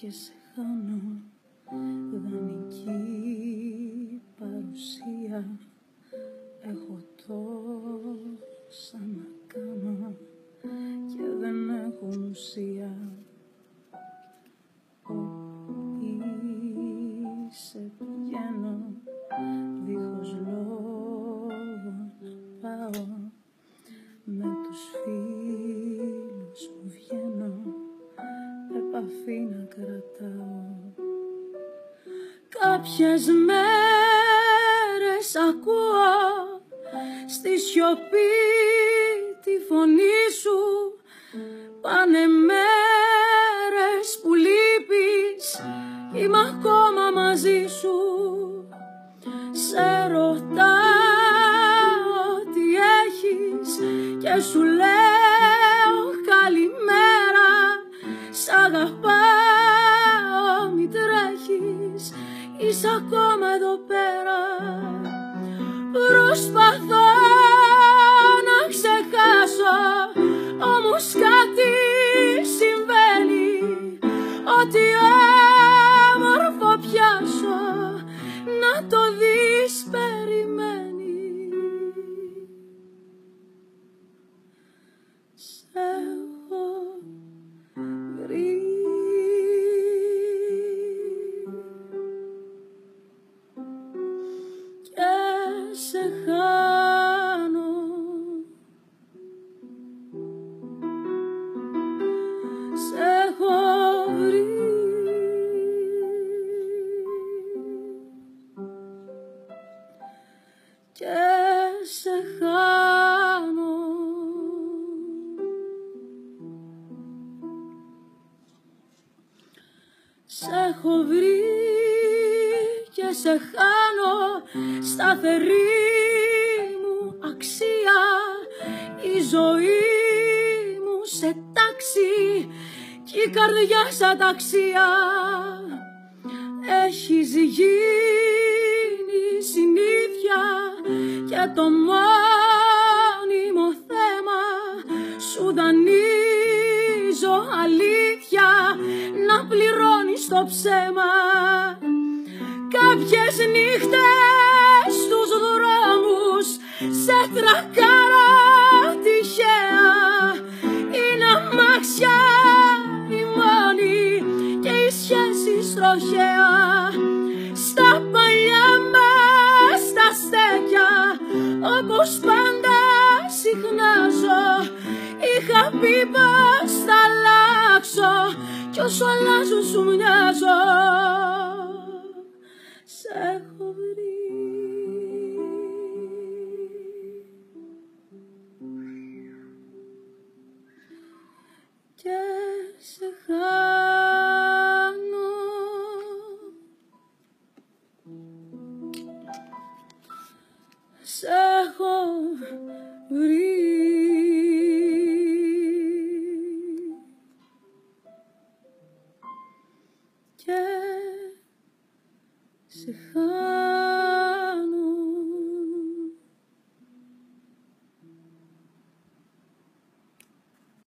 και σε χάνω, δανεική παρουσία. Έχω τόσα να κάνω και δεν έχουν ουσία. Όπου είσαι πηγαίνω, δίχως λόγο να πάω. Με τους φίλους μου βγαίνω, επαφή να κρατάω. Κάποιες μέρες ακούω στη σιωπή τη φωνή σου. Πάνε μέρες που λείπεις, είμαι ακόμα μαζί σου. Σε ρωτάω τι έχεις και σου λέω καλημέρα. Σ' αγαπάω, μη τρέχεις, είσαι ακόμα εδώ πέρα. Προσπαθώ να ξεχάσω, όμως κάτι συμβαίνει. Ό,τι όμορφο πιάσω, να το δεις περιμένει. Σ' έχω βρει και σε χάνω. Σ' έχω βρει και σε χάνω. Σ' έχω βρει και σε χάνω, σταθερή μου αξία. Η ζωή μου σε τάξη κι η καρδιά σαν ταξία. Έχεις γίνει συνήθεια και το μόνιμο θέμα σου δανείζω αλήθεια, να πληρώνεις το ψέμα. Κάποιες νύχτες στους δρόμους σε τρακάρω τυχαία. Είναι αμάξια η μόνη και η σχέση τροχαία. Στα παλιά μας τα στέκια, όπως πάντα συχνάζω. Είχα πει πως θα αλλάξω κι όσο αλλάζω σου μοιάζω. Σ' έχω βρει και σε χάνω. Σ' έχω βρει.